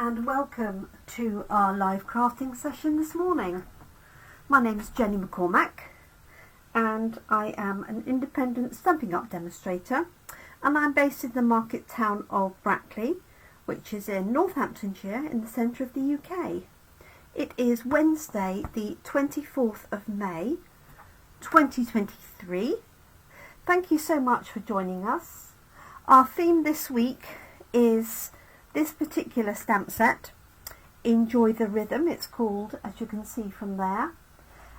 and welcome to our live crafting session this morning. My name is Jenny McCormack and I am an independent Stampin' Up demonstrator, and I'm based in the market town of Brackley, which is in Northamptonshire in the centre of the UK. It is Wednesday the 24th of May 2023. Thank you so much for joining us. Our theme this week is this particular stamp set, Enjoy the Rhythm, it's called, as you can see from there.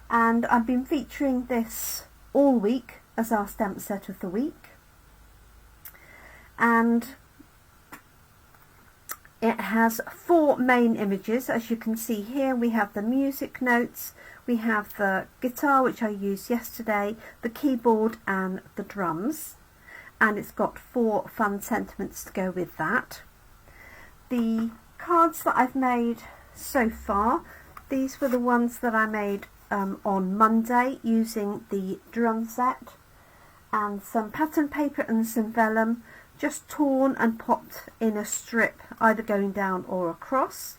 And I've been featuring this all week as our stamp set of the week. And it has four main images, as you can see here. We have the music notes, we have the guitar, which I used yesterday, the keyboard and the drums. And it's got four fun sentiments to go with that. The cards that I've made so far, these were the ones that I made on Monday using the drum set and some pattern paper and some vellum, just torn and popped in a strip, either going down or across.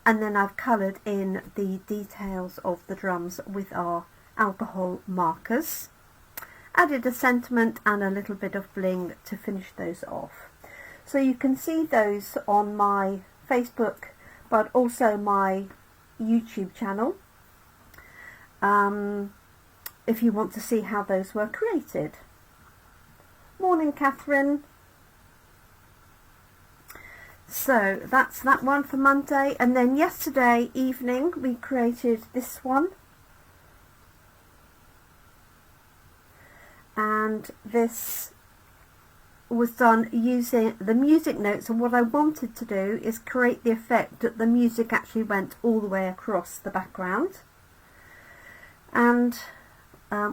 And then I've coloured in the details of the drums with our alcohol markers. Added a sentiment and a little bit of bling to finish those off. So you can see those on my Facebook, but also my YouTube channel, if you want to see how those were created. Morning, Catherine. So that's that one for Monday, and then yesterday evening we created this one. And this was done using the music notes, and what I wanted to do is create the effect that the music actually went all the way across the background, and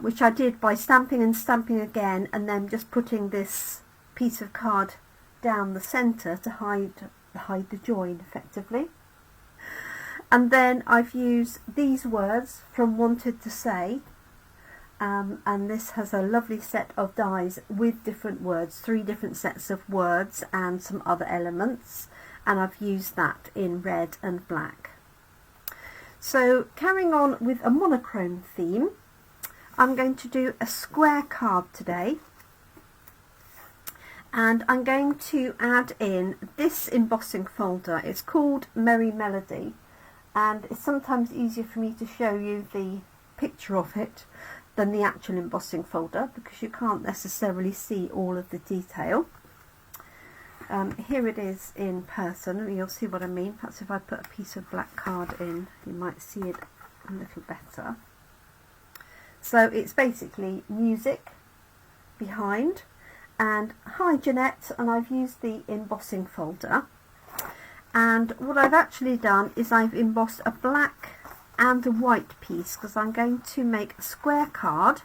which I did by stamping and stamping again, and then just putting this piece of card down the centre to hide the join effectively. And then I've used these words from Wanted to Say. And this has a lovely set of dies with different words, 3 different sets of words and some other elements, and I've used that in red and black. So carrying on with a monochrome theme, I'm going to do a square card today, and I'm going to add in this embossing folder. It's called Merry Melody, and it's sometimes easier for me to show you the picture of it than the actual embossing folder, because you can't necessarily see all of the detail. Here it is in person, and you'll see what I mean. Perhaps if I put a piece of black card in, you might see it a little better. So it's basically music behind, and hi Jeanette, and I've used the embossing folder. And what I've actually done is I've embossed a black and a white piece, because I'm going to make a square card,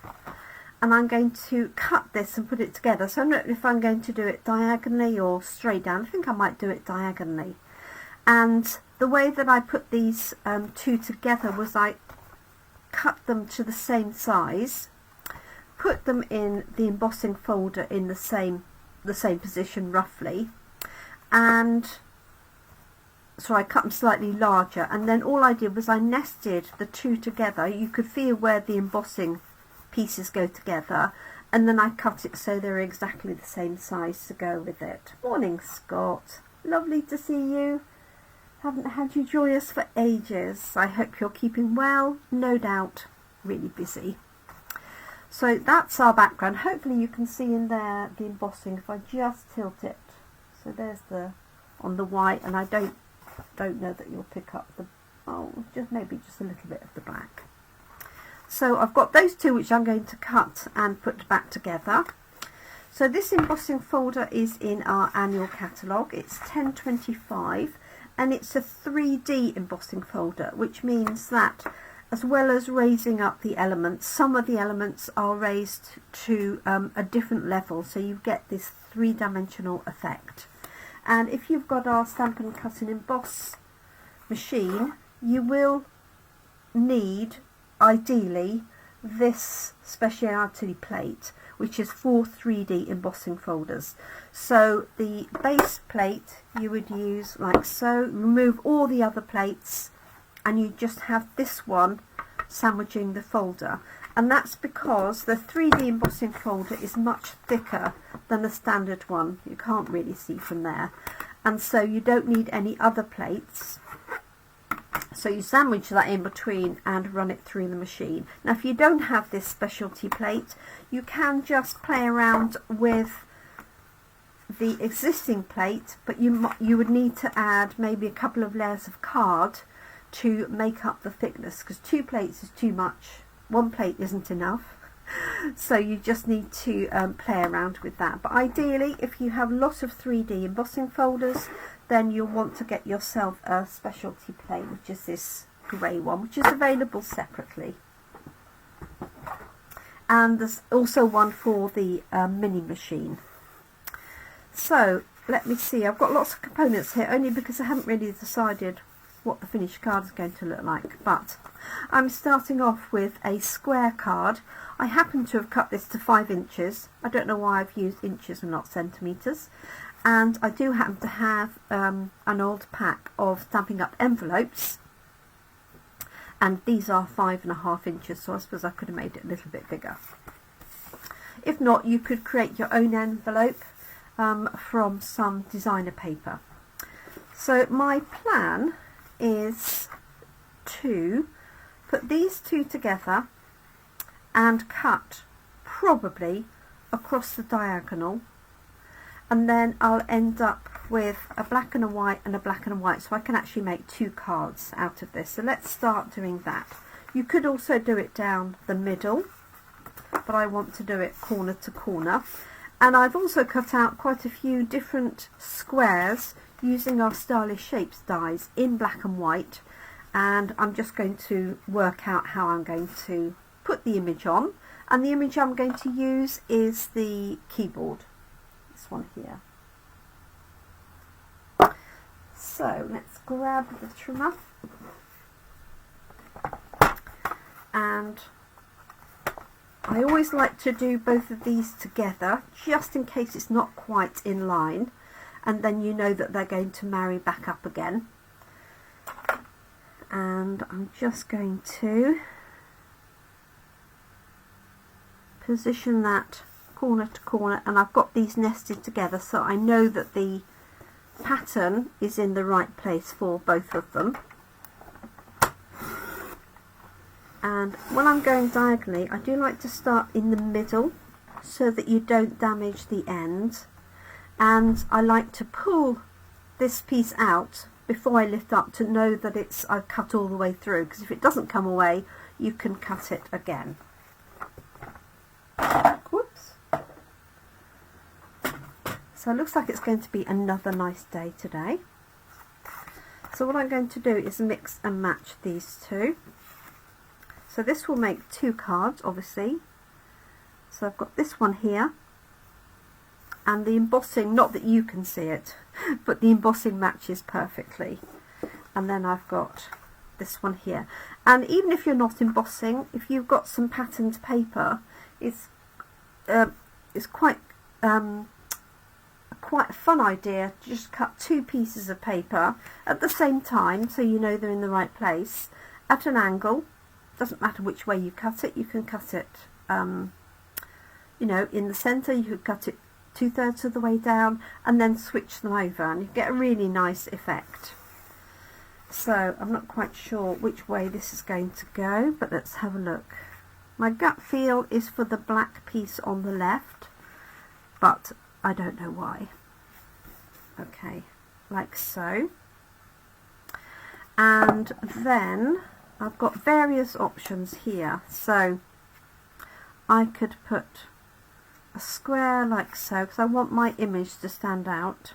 and I'm going to cut this and put it together. So I don't know if I'm going to do it diagonally or straight down. I think I might do it diagonally. And the way that I put these two together was I cut them to the same size, put them in the embossing folder in the same position roughly, and so I cut them slightly larger, and then all I did was I nested the two together. You could feel where the embossing pieces go together, and then I cut it so they're exactly the same size to go with it. Morning, Scott. Lovely to see you. Haven't had you join us for ages. I hope you're keeping well. No doubt really busy. So that's our background. Hopefully you can see in there the embossing if I just tilt it. So there's the on the white, and I don't know that you'll pick up the maybe just a little bit of the black. So I've got those two which I'm going to cut and put back together. So this embossing folder is in our annual catalogue. It's 1025, and it's a 3D embossing folder, which means that as well as raising up the elements, some of the elements are raised to a different level, so you get this 3-dimensional effect. And if you've got our Stampin' Cut and Emboss machine, you will need, ideally, this speciality plate, which is 4 3D embossing folders. So the base plate you would use like so, remove all the other plates, and you just have this one sandwiching the folder. And that's because the 3D embossing folder is much thicker than the standard one. You can't really see from there. And so you don't need any other plates. So you sandwich that in between and run it through the machine. Now if you don't have this specialty plate, you can just play around with the existing plate, but you would need to add maybe a couple of layers of card to make up the thickness, because 2 plates is too much. 1 plate isn't enough. So you just need to play around with that. But ideally, if you have lots of 3D embossing folders, then you'll want to get yourself a specialty plate, which is this grey one, which is available separately. And there's also one for the mini machine. So let me see, I've got lots of components here, only because I haven't really decided what the finished card is going to look like. But I'm starting off with a square card. I happen to have cut this to 5 inches. I don't know why I've used inches and not centimetres. And I do happen to have an old pack of Stampin' Up envelopes. And these are 5.5 inches, so I suppose I could have made it a little bit bigger. If not, you could create your own envelope from some designer paper. So my plan is to put these two together and cut probably across the diagonal, and then I'll end up with a black and a white and a black and a white, so I can actually make 2 cards out of this. So let's start doing that. You could also do it down the middle, but I want to do it corner to corner. And I've also cut out quite a few different squares using our Stylish Shapes dies in black and white, and I'm just going to work out how I'm going to put the image on. And the image I'm going to use is the keyboard, this one here. So let's grab the trimmer, and I always like to do both of these together just in case it's not quite in line, and then you know that they're going to marry back up again. And I'm just going to position that corner to corner, and I've got these nested together so I know that the pattern is in the right place for both of them. And when I'm going diagonally, I do like to start in the middle so that you don't damage the end. And I like to pull this piece out before I lift up to know that I've cut all the way through, because if it doesn't come away, you can cut it again. Whoops. So it looks like it's going to be another nice day today. So what I'm going to do is mix and match these two. So this will make 2 cards, obviously. So I've got this one here, and the embossing, not that you can see it, but the embossing matches perfectly. And then I've got this one here. And even if you're not embossing, if you've got some patterned paper, it's quite a fun idea to just cut 2 pieces of paper at the same time, so you know they're in the right place, at an angle. Doesn't matter which way you cut it. You can cut it, you know, in the centre. You could cut it 2/3 of the way down and then switch them over, and you get a really nice effect. So I'm not quite sure which way this is going to go, but let's have a look. My gut feel is for the black piece on the left, but I don't know why. Okay, like so. And then I've got various options here. So I could put a square like so, because I want my image to stand out,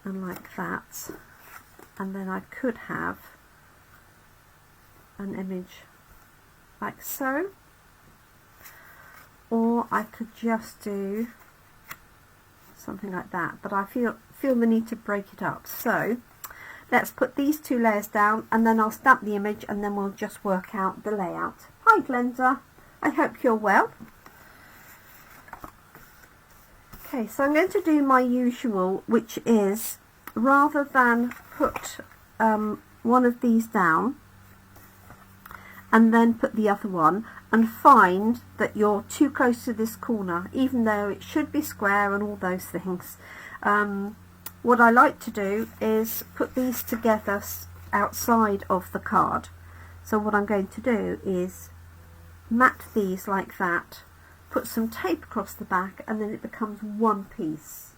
and like that. And then I could have an image like so, or I could just do something like that, but I feel the need to break it up. So let's put these 2 layers down, and then I'll stamp the image, and then we'll just work out the layout. Hi Glenda, I hope you're well. Okay, so I'm going to do my usual, which is rather than put one of these down and then put the other one and find that you're too close to this corner, even though it should be square and all those things. What I like to do is put these together outside of the card. So what I'm going to do is mat these like that, put some tape across the back, and then it becomes one piece.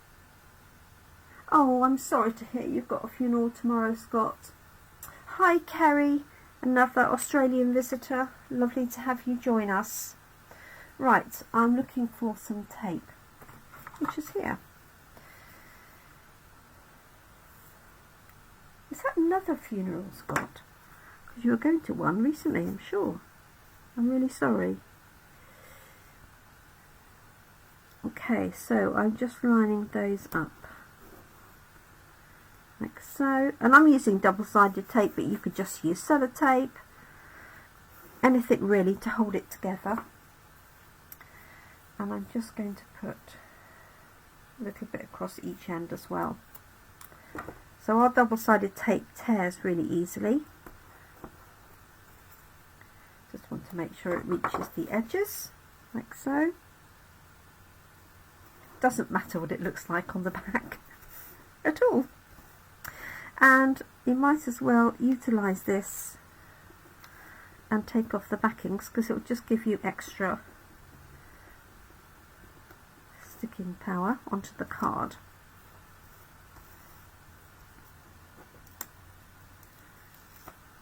Oh, I'm sorry to hear you've got a funeral tomorrow, Scott. Hi Kerry, another Australian visitor. Lovely to have you join us. Right, I'm looking for some tape, which is here. Is that another funeral, Scott? Because you were going to one recently, I'm sure. I'm really sorry. Okay, so I'm just lining those up like so, and I'm using double-sided tape, but you could just use sellotape, anything really to hold it together. And I'm just going to put a little bit across each end as well. So our double-sided tape tears really easily. Just want to make sure it reaches the edges like so. Doesn't matter what it looks like on the back at all. And you might as well utilise this and take off the backings, because it will just give you extra sticking power onto the card.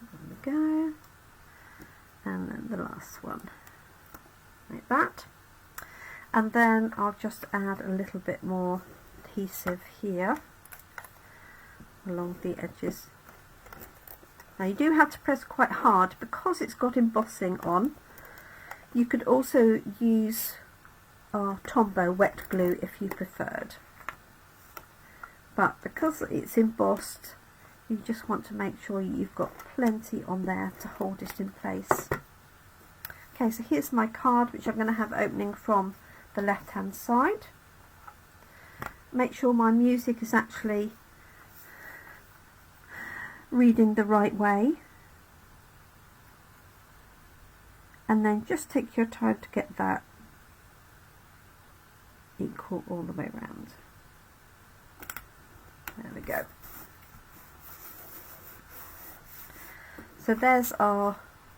There we go. And then the last one, like that. And then I'll just add a little bit more adhesive here along the edges. Now you do have to press quite hard because it's got embossing on. You could also use our Tombow wet glue if you preferred, but because it's embossed, you just want to make sure you've got plenty on there to hold it in place. Okay, so here's my card, which I'm going to have opening from the left hand side. Make sure my music is actually reading the right way, and then just take your time to get that equal all the way around. There we go. So there's our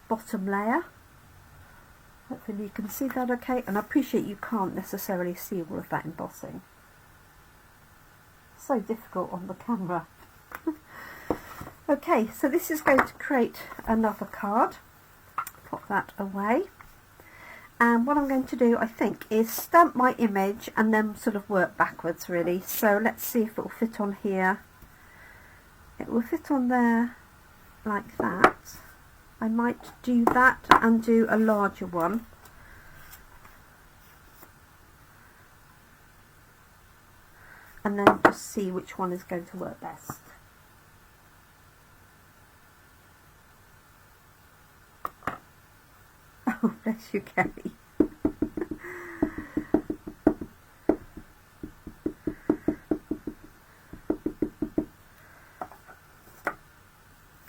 bottom layer. Hopefully you can see that okay, and I appreciate you can't necessarily see all of that embossing. So difficult on the camera. Okay, so this is going to create another card. Pop that away. And what I'm going to do, I think, is stamp my image and then sort of work backwards really. So let's see if it will fit on here. It will fit on there like that. I might do that and do a larger one. And then just see which one is going to work best. Oh, bless you, Kerry.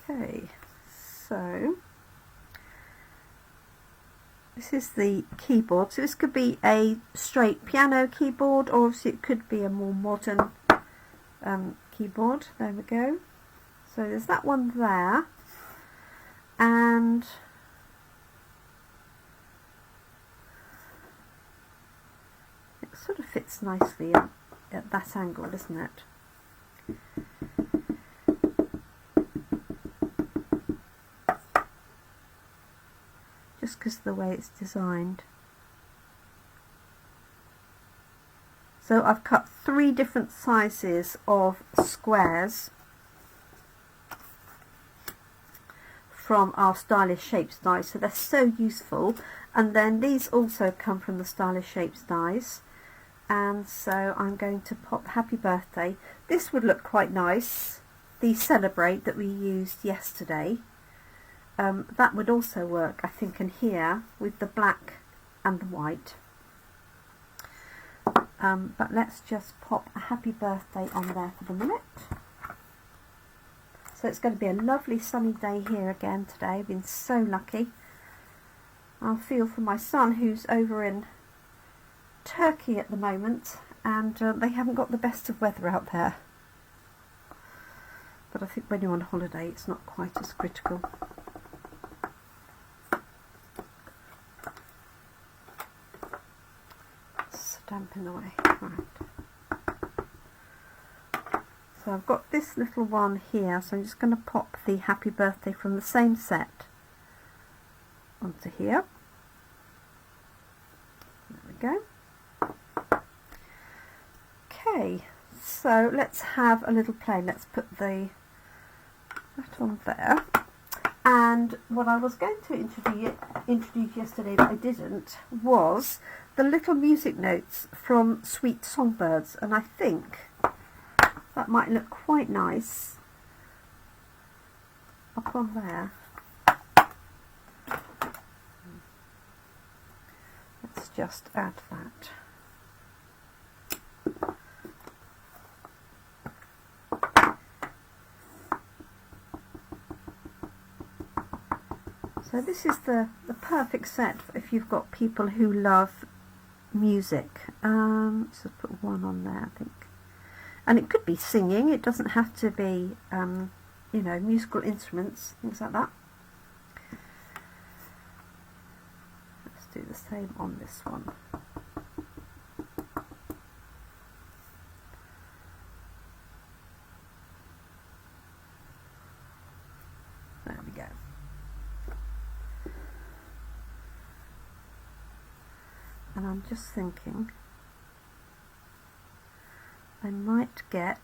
Okay, so this is the keyboard. So this could be a straight piano keyboard, or obviously it could be a more modern keyboard. There we go. So there's that one there, and it sort of fits nicely at that angle, doesn't it? Just because of the way it's designed. So I've cut 3 different sizes of squares from our Stylish Shapes dies, so they're so useful. And then these also come from the Stylish Shapes dies, and so I'm going to pop Happy Birthday. This would look quite nice, the Celebrate that we used yesterday. That would also work, I think, in here with the black and the white. But let's just pop a happy birthday on there for the minute. So it's going to be a lovely sunny day here again today. I've been so lucky. I'll feel for my son who's over in Turkey at the moment, and they haven't got the best of weather out there. But I think when you're on holiday it's not quite as critical. Stamping away. Right. So I've got this little one here, so I'm just going to pop the happy birthday from the same set onto here. There we go. Okay, so let's have a little play. Let's put that on there. And what I was going to introduce yesterday that I didn't was the little music notes from Sweet Songbirds, and I think that might look quite nice up on there. Let's just add that. So this is the perfect set if you've got people who love music. Let's just put one on there, I think. And it could be singing, it doesn't have to be, you know, musical instruments, things like that. Let's do the same on this one. There we go. And I'm just thinking I might get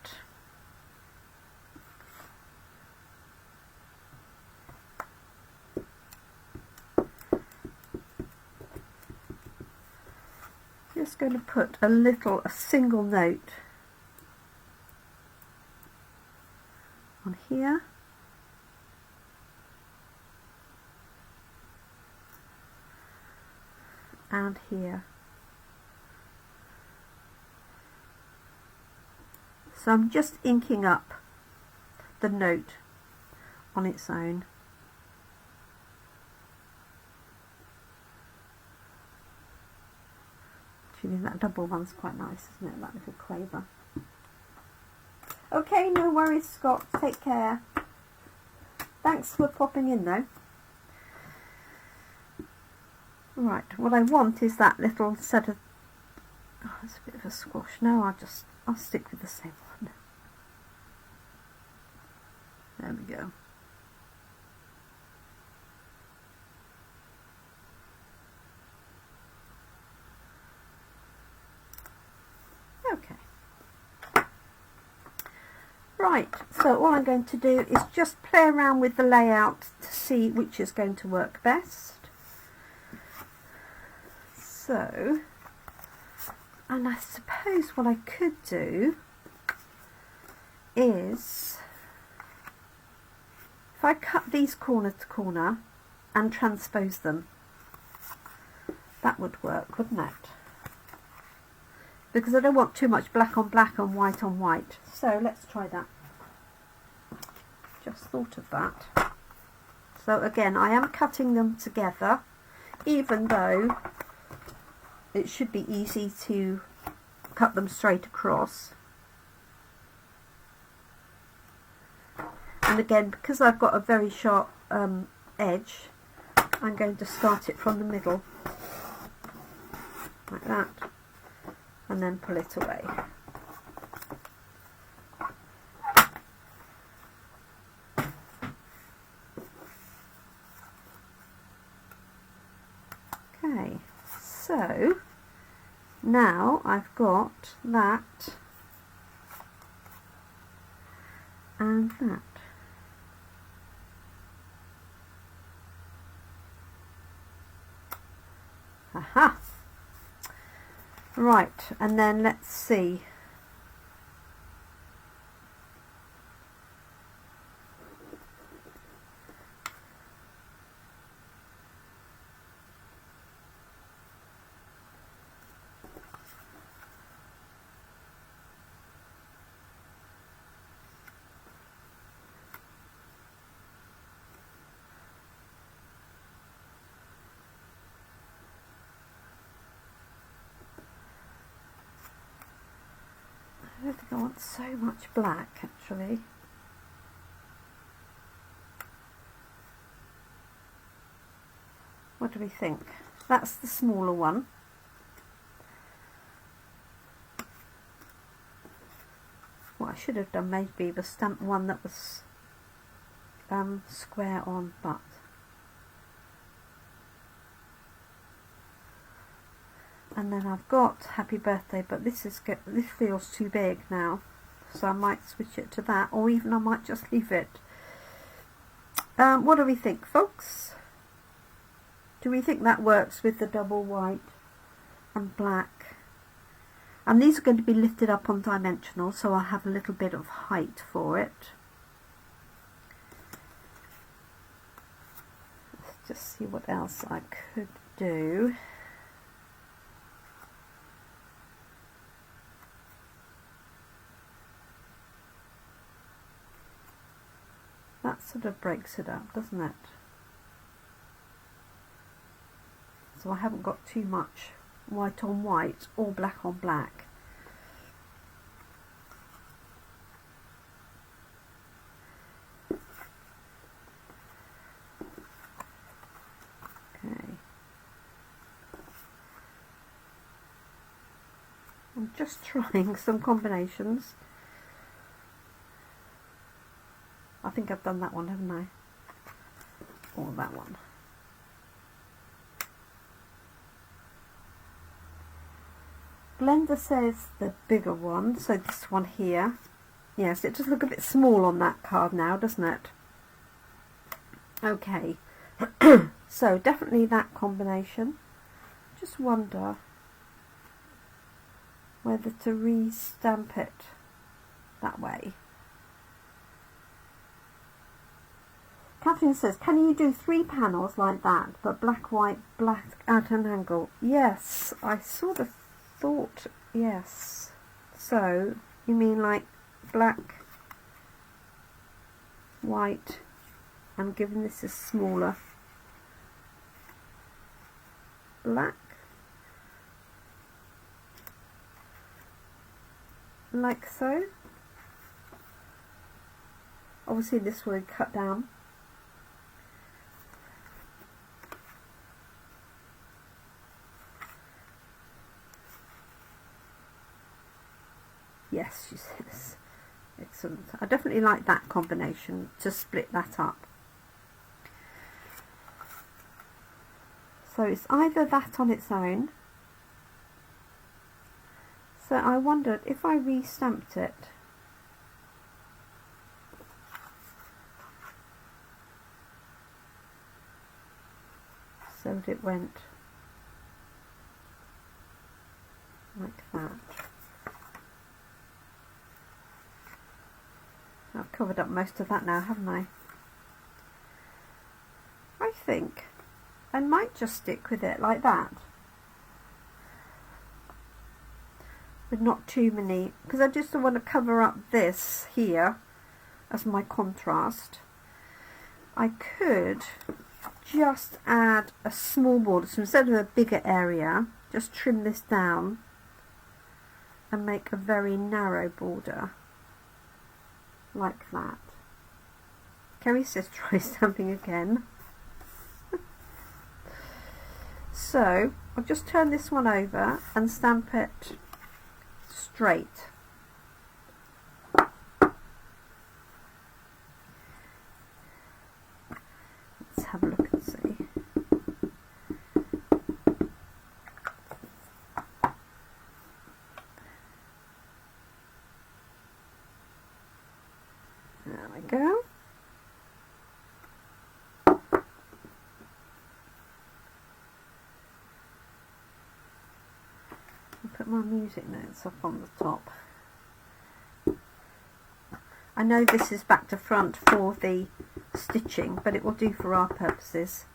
just going to put a single note on here. And here. So I'm just inking up the note on its own. Actually, that double one's quite nice, isn't it? That little quaver. Okay, no worries, Scott. Take care. Thanks for popping in, though. Right, what I want is that little set of... Oh, it's a bit of a squash. No, I'll stick with the same one. There we go. Okay. Right, so all I'm going to do is just play around with the layout to see which is going to work best. So, and I suppose what I could do is, if I cut these corner to corner and transpose them, that would work, wouldn't it? Because I don't want too much black on black and white on white. So let's try that. Just thought of that. So again, I am cutting them together, even though it should be easy to cut them straight across. And again, because I've got a very sharp edge, I'm going to start it from the middle, like that, and then pull it away. Okay, so now I've got that and that. Aha! Right, and then let's see. don't think I want so much black actually. What do we think? That's the smaller one. What I should have done maybe was stamp one that was square on, but and then I've got Happy Birthday, but this feels too big now, so I might switch it to that, or even I might just leave it. What do we think, folks? Do we think that works with the double white and black? And these are going to be lifted up on dimensional, so I'll have a little bit of height for it. Let's just see what else I could do. That sort of breaks it up, doesn't it? So I haven't got too much white on white or black on black. Okay. I'm just trying some combinations. I think I've done that one, haven't I? Or that one. Blender says the bigger one, so this one here. Yes, it does look a bit small on that card now, doesn't it? Okay, so definitely that combination. Just wonder whether to re-stamp it that way. Catherine says, can you do 3 panels like that, but black, white, black at an angle? Yes, I sort of thought, yes. So, you mean like black, white, I'm giving this a smaller black, like so. Obviously this will cut down. Yes, she says. Excellent. I definitely like that combination, to split that up. So it's either that on its own. So I wondered if I re-stamped it. So that it went like that. I've covered up most of that now, haven't I? I think I might just stick with it like that, with not too many, because I just want to cover up this here as my contrast. I could just add a small border, so instead of a bigger area, just trim this down and make a very narrow border. Like that. Kerry says try stamping again. So I'll just turn this one over and stamp it straight. Let's have a look and see. There we go. I'll put my music notes up on the top. I know this is back to front for the stitching, but it will do for our purposes.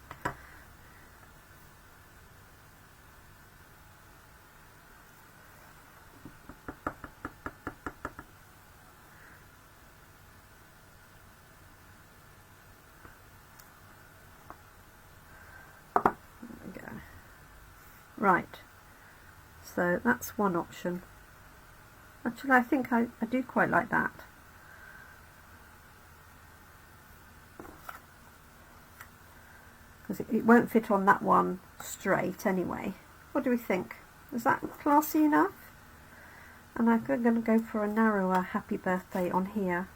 Right, so that's one option. Actually, I think I do quite like that. Because it won't fit on that one straight anyway. What do we think? Is that classy enough? And I'm going to go for a narrower happy birthday on here.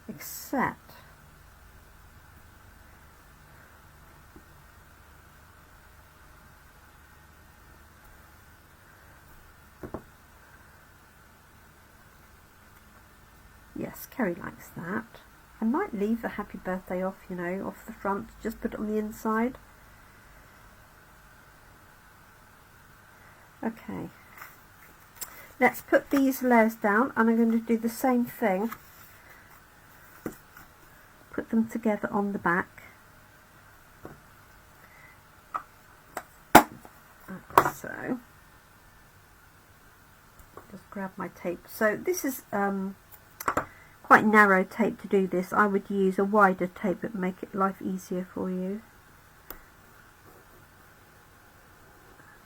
Except yes, Kerry likes that. I might leave the happy birthday off, you know, off the front, just put it on the inside. Okay, let's put these layers down, and I'm going to do the same thing. Put them together on the back. Like so. Just grab my tape. So this is quite narrow tape to do this. I would use a wider tape that would make it life easier for you.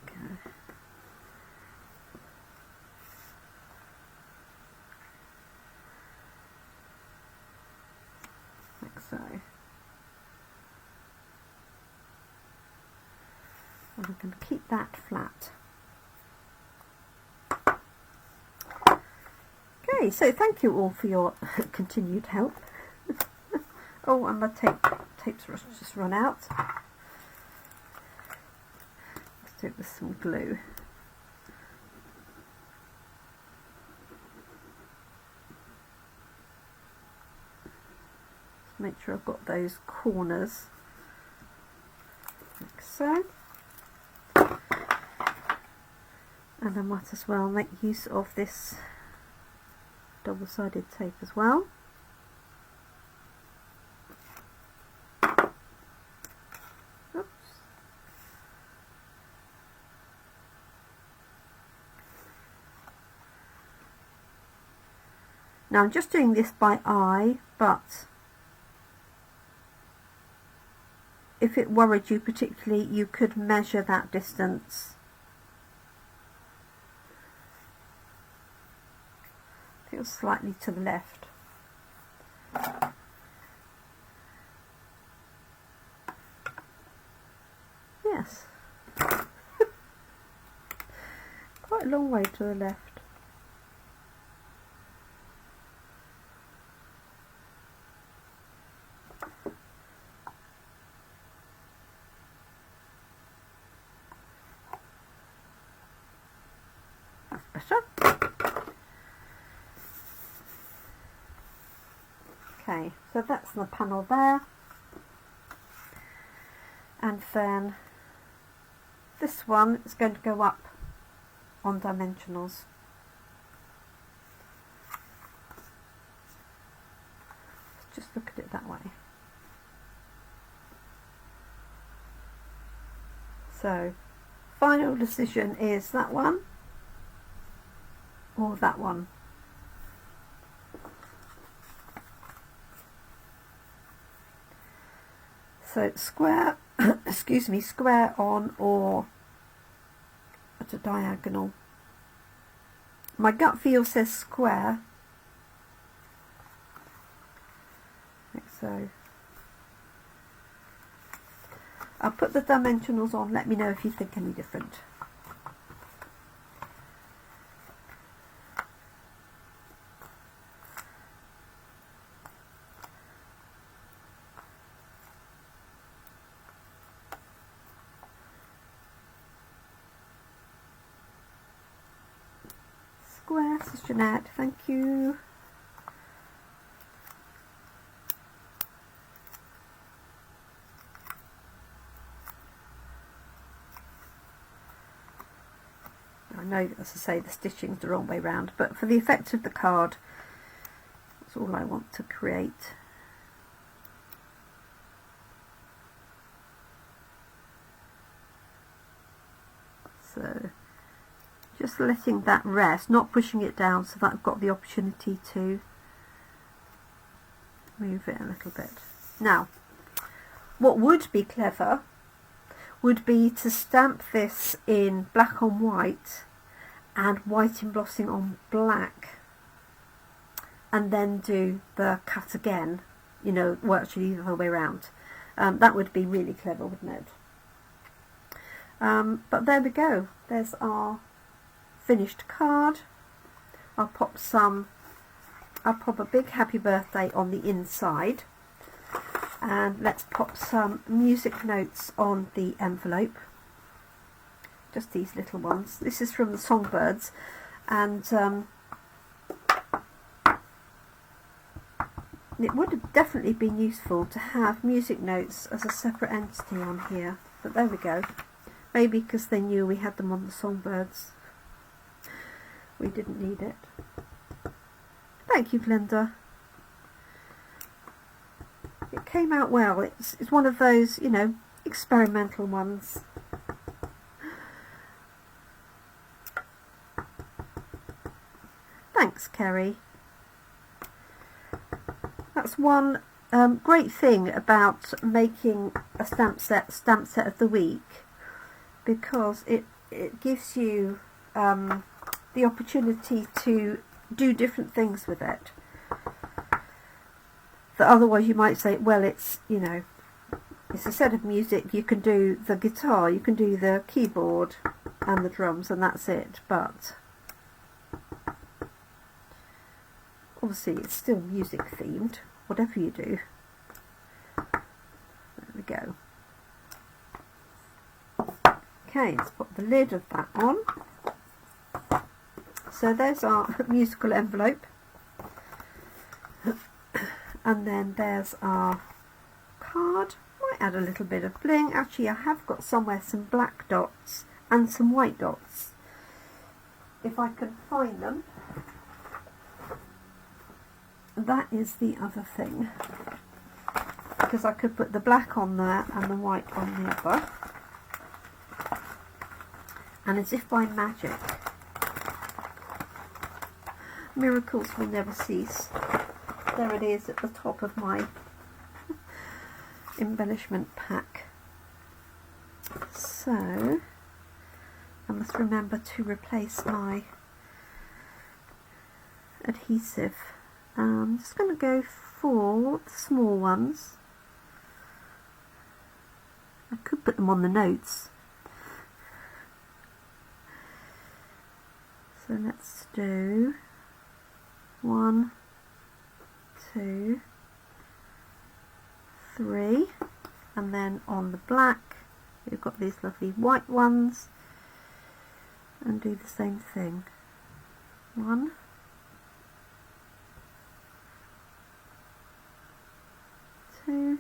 Okay. Like so. And I'm going to keep that flat. Okay, so thank you all for your continued help. Oh, and my tape's just run out. Let's do it with some glue. Just make sure I've got those corners like so. And I might as well make use of this double-sided tape as well. Oops. Now I'm just doing this by eye, but if it worried you particularly, you could measure that distance. Slightly to the left. Yes. Quite a long way to the left. That's better. Okay, so that's the panel there, and then this one is going to go up on dimensionals. Just look at it that way. So, final decision is that one or that one. So it's square, excuse me, square on or at a diagonal. My gut feel says square, like so. I'll put the dimensionals on, let me know if you think any different. Square, says Jeanette, thank you. I know, as I say, the stitching's the wrong way round, but for the effect of the card, that's all I want to create. So, just letting that rest, not pushing it down so that I've got the opportunity to move it a little bit. Now, what would be clever would be to stamp this in black on white and white embossing on black, and then do the cut again, you know, well, actually the other way around. That would be really clever, wouldn't it? But there we go. There's our finished card. I'll pop a big happy birthday on the inside, and let's pop some music notes on the envelope. Just these little ones. This is from the Songbirds, and it would have definitely been useful to have music notes as a separate entity on here, but there we go. Maybe because they knew we had them on the Songbirds, we didn't need it. Thank you, Glinda. It came out well. It's one of those, you know, experimental ones. Thanks, Kerry. That's one great thing about making a stamp set of the week, because it gives you the opportunity to do different things with it. That otherwise you might say, well, it's, you know, it's a set of music. You can do the guitar, you can do the keyboard and the drums, and that's it. But obviously it's still music themed, whatever you do. There we go. Okay, let's put the lid of that on. So there's our musical envelope, and then there's our card. Might add a little bit of bling. Actually, I have got somewhere some black dots and some white dots, if I can find them. That is the other thing, because I could put the black on there and the white on the other, and as if by magic, miracles will never cease. There it is at the top of my embellishment pack. So I must remember to replace my adhesive. I'm just going to go for the small ones. I could put them on the notes. So let's do 1, 2, 3, and then on the black we've got these lovely white ones, and do the same thing. 1, 2,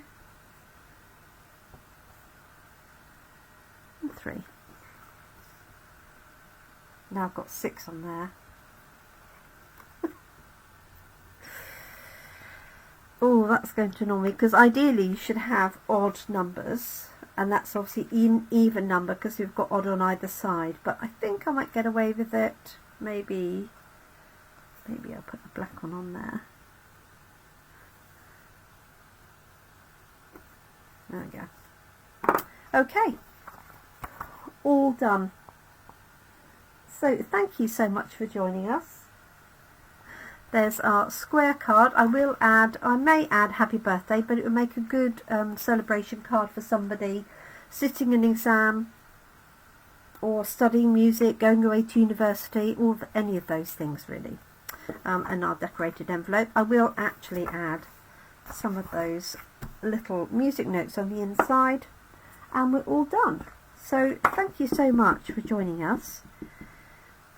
and 3. Now I've got 6 on there. Oh, that's going to annoy me, because ideally you should have odd numbers, and that's obviously even number because we've got odd on either side, but I think I might get away with it. Maybe I'll put the black one on there. There we go. Okay, all done. So thank you so much for joining us. There's our square card. I may add happy birthday, but it would make a good celebration card for somebody sitting an exam or studying music, going away to university, or any of those things really. And our decorated envelope. I will actually add some of those little music notes on the inside, and we're all done. So thank you so much for joining us.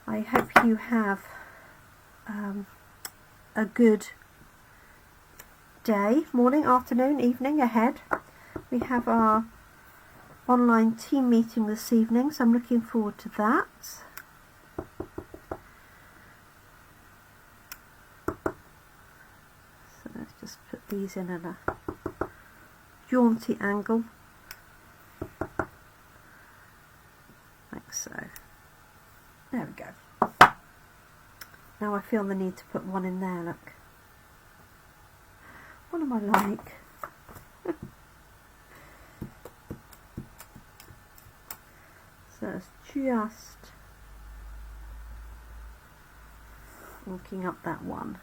I hope you have a good day, morning, afternoon, evening ahead. We have our online team meeting this evening, so I'm looking forward to that. So let's just put these in at a jaunty angle, like so. There we go. Now I feel the need to put one in there, look. What am I like? So it's just Looking up that one.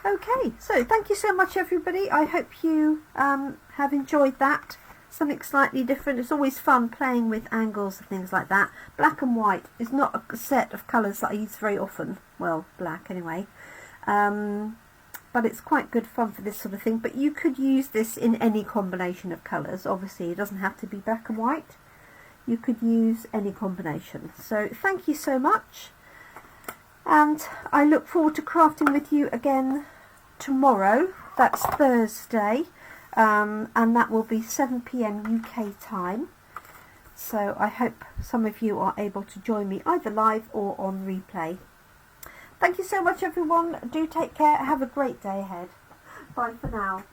Okay, so thank you so much everybody. I hope you have enjoyed that. Something slightly different. It's always fun playing with angles and things like that. Black and white is not a set of colours that I use very often. Well, black anyway. But it's quite good fun for this sort of thing. But you could use this in any combination of colours. Obviously it doesn't have to be black and white. You could use any combination. So thank you so much. And I look forward to crafting with you again tomorrow. That's Thursday, and that will be 7 PM UK time. So I hope some of you are able to join me either live or on replay. Thank you so much everyone. Do take care. Have a great day ahead. Bye for now.